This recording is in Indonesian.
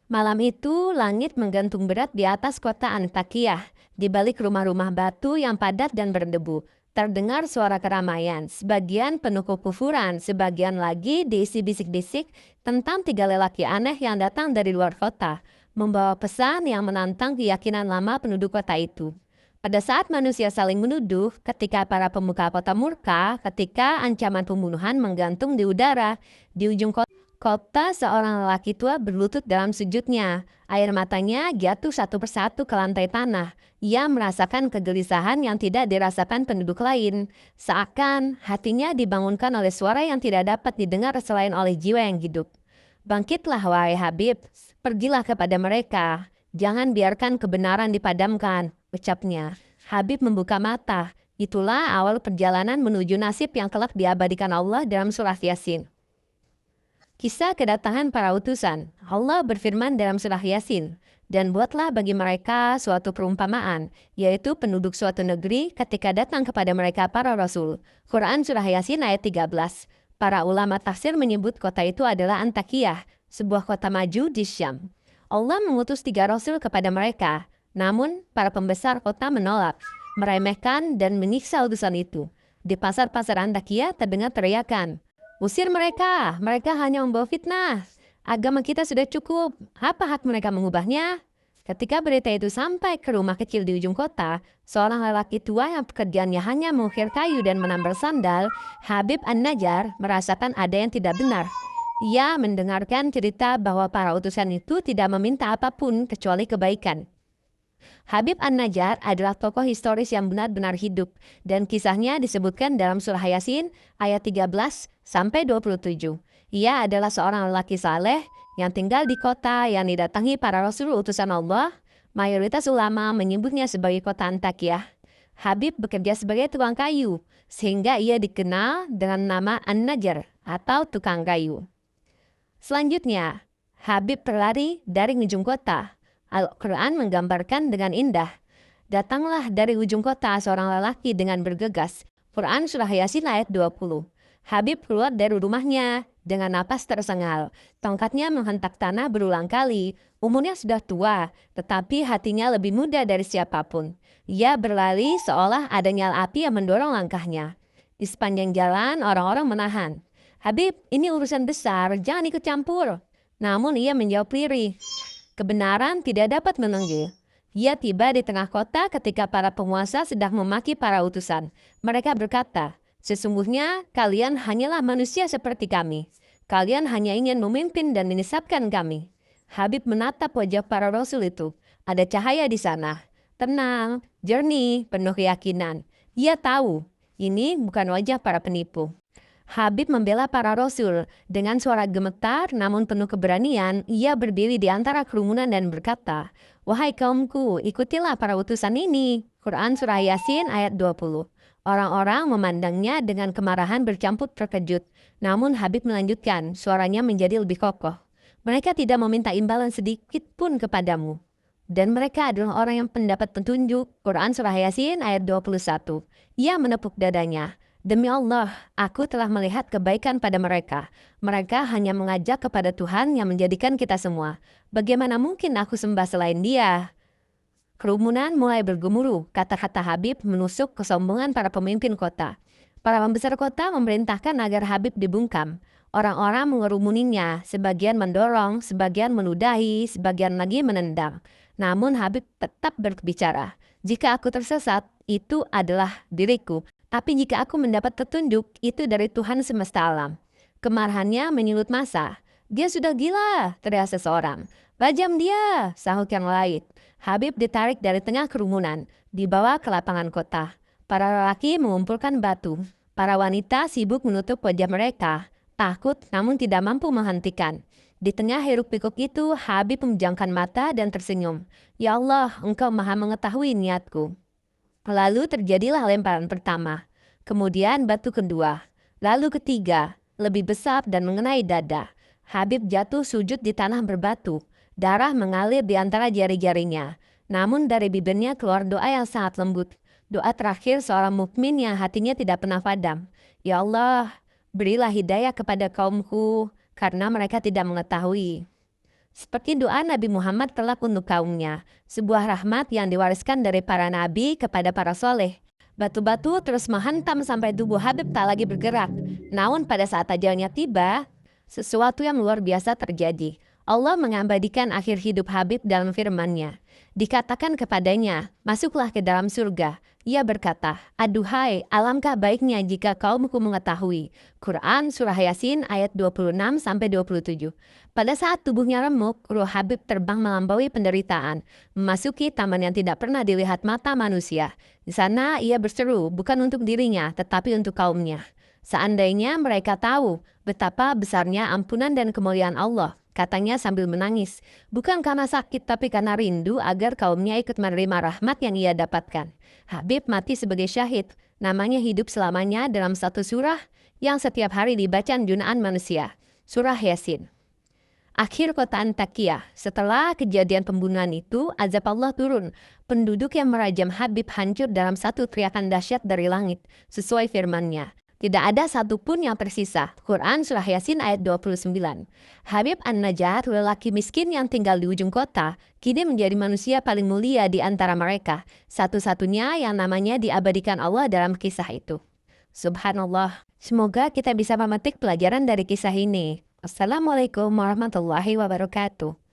Malam itu, langit menggantung berat di atas kota Antakya. Di balik rumah-rumah batu yang padat dan berdebu, terdengar suara keramaian. Sebagian penuh kekufuran, sebagian lagi diisi bisik-bisik tentang tiga lelaki aneh yang datang dari luar kota, membawa pesan yang menantang keyakinan lama penduduk kota itu. Pada saat manusia saling menuduh, ketika para pemuka kota murka, ketika ancaman pembunuhan menggantung di udara, di ujung kota seorang lelaki tua berlutut dalam sujudnya. Air matanya jatuh satu persatu ke lantai tanah. Ia merasakan kegelisahan yang tidak dirasakan penduduk lain. Seakan hatinya dibangunkan oleh suara yang tidak dapat didengar selain oleh jiwa yang hidup. Bangkitlah wahai Habib, pergilah kepada mereka. Jangan biarkan kebenaran dipadamkan, ucapnya. Habib membuka mata. Itulah awal perjalanan menuju nasib yang telah diabadikan Allah dalam surah Yasin. Kisah kedatangan para utusan. Allah berfirman dalam surah Yasin, dan buatlah bagi mereka suatu perumpamaan, yaitu penduduk suatu negeri ketika datang kepada mereka para rasul. Quran surah Yasin ayat 13. Para ulama tafsir menyebut kota itu adalah Antakya, sebuah kota maju di Syam. Allah mengutus 3 rasul kepada mereka, namun para pembesar kota menolak, meremehkan dan menyiksa utusan itu. Di pasar-pasar Antakya terdengar teriakan, "Usir mereka, mereka hanya membawa fitnah. Agama kita sudah cukup, apa hak mereka mengubahnya?" Ketika berita itu sampai ke rumah kecil di ujung kota, seorang lelaki tua yang pekerjaannya hanya mengukir kayu dan menambal sandal, Habib An-Najjar, merasakan ada yang tidak benar. Ia mendengarkan cerita bahwa para utusan itu tidak meminta apapun kecuali kebaikan. Habib An-Najjar adalah tokoh historis yang benar-benar hidup, dan kisahnya disebutkan dalam surah Yasin ayat 13-27. Ia adalah seorang lelaki saleh yang tinggal di kota yang didatangi para rasul utusan Allah. Mayoritas ulama menyebutnya sebagai kota Antakya. Habib bekerja sebagai tukang kayu, sehingga ia dikenal dengan nama An-Najjar atau tukang kayu. Selanjutnya, Habib berlari dari ujung kota. Al-Quran menggambarkan dengan indah. Datanglah dari ujung kota seorang lelaki dengan bergegas. Quran surah Yasin ayat 20. Habib keluar dari rumahnya dengan napas tersengal. Tongkatnya menghentak tanah berulang kali. Umurnya sudah tua, tetapi hatinya lebih muda dari siapapun. Ia berlari seolah ada nyala api yang mendorong langkahnya. Di sepanjang jalan, orang-orang menahan. "Habib, ini urusan besar, jangan ikut campur." Namun ia menjawab lirih. Kebenaran tidak dapat menunggu. Ia tiba di tengah kota ketika para penguasa sedang memaki para utusan. Mereka berkata, "Sesungguhnya kalian hanyalah manusia seperti kami. Kalian hanya ingin memimpin dan menyesatkan kami." Habib menatap wajah para rasul itu. Ada cahaya di sana. Tenang, jernih, penuh keyakinan. Ia tahu, ini bukan wajah para penipu. Habib membela para rasul. Dengan suara gemetar namun penuh keberanian, ia berdiri di antara kerumunan dan berkata, "Wahai kaumku, ikutilah para utusan ini." Quran surah Yasin ayat 20. Orang-orang memandangnya dengan kemarahan bercampur terkejut. Namun Habib melanjutkan, suaranya menjadi lebih kokoh. "Mereka tidak meminta imbalan sedikit pun kepadamu. Dan mereka adalah orang yang mendapat petunjuk." Quran surah Yasin ayat 21. Ia menepuk dadanya. "Demi Allah, aku telah melihat kebaikan pada mereka. Mereka hanya mengajak kepada Tuhan yang menjadikan kita semua. Bagaimana mungkin aku sembah selain Dia?" Kerumunan mulai bergemuruh, kata-kata Habib menusuk kesombongan para pemimpin kota. Para pembesar kota memerintahkan agar Habib dibungkam. Orang-orang mengerumuninya, sebagian mendorong, sebagian meludahi, sebagian lagi menendang. Namun Habib tetap berbicara. "Jika aku tersesat, itu adalah diriku. Tapi jika aku mendapat petunjuk, itu dari Tuhan semesta alam." Kemarahannya menyulut massa. "Dia sudah gila," teriak seseorang. "Bajam dia," sahut yang lain. Habib ditarik dari tengah kerumunan, dibawa ke lapangan kota. Para lelaki mengumpulkan batu. Para wanita sibuk menutup wajah mereka, takut namun tidak mampu menghentikan. Di tengah hiruk-pikuk itu, Habib memejamkan mata dan tersenyum. "Ya Allah, Engkau maha mengetahui niatku." Lalu terjadilah lemparan pertama, kemudian batu kedua, lalu ketiga, lebih besar dan mengenai dada. Habib jatuh sujud di tanah berbatu, darah mengalir di antara jari-jarinya. Namun dari bibirnya keluar doa yang sangat lembut, doa terakhir seorang mukmin yang hatinya tidak pernah padam. "Ya Allah, berilah hidayah kepada kaumku, karena mereka tidak mengetahui." Seperti doa Nabi Muhammad kelak untuk kaumnya, sebuah rahmat yang diwariskan dari para nabi kepada para soleh. Batu-batu terus menghantam sampai tubuh Habib tak lagi bergerak. Namun pada saat ajalnya tiba, sesuatu yang luar biasa terjadi. Allah mengabadikan akhir hidup Habib dalam firman-Nya. Dikatakan kepadanya, masuklah ke dalam surga. Ia berkata, aduhai, alangkah baiknya jika kaumku mengetahui. Quran Surah Yasin ayat 26-27. Pada saat tubuhnya remuk, ruh Habib terbang melampaui penderitaan, memasuki taman yang tidak pernah dilihat mata manusia. Di sana ia berseru, bukan untuk dirinya, tetapi untuk kaumnya. Seandainya mereka tahu betapa besarnya ampunan dan kemuliaan Allah, katanya sambil menangis, bukan karena sakit tapi karena rindu agar kaumnya ikut menerima rahmat yang ia dapatkan. Habib mati sebagai syahid, namanya hidup selamanya dalam satu surah yang setiap hari dibaca junaan manusia, Surah Yasin. Akhir kota Antakya, setelah kejadian pembunuhan itu, azab Allah turun. Penduduk yang merajam Habib hancur dalam satu teriakan dahsyat dari langit, sesuai firman-Nya. Tidak ada satupun yang tersisa. Quran Surah Yasin ayat 29. Habib An-Najjar, lelaki miskin yang tinggal di ujung kota, kini menjadi manusia paling mulia di antara mereka. Satu-satunya yang namanya diabadikan Allah dalam kisah itu. Subhanallah. Semoga kita bisa memetik pelajaran dari kisah ini. Assalamualaikum warahmatullahi wabarakatuh.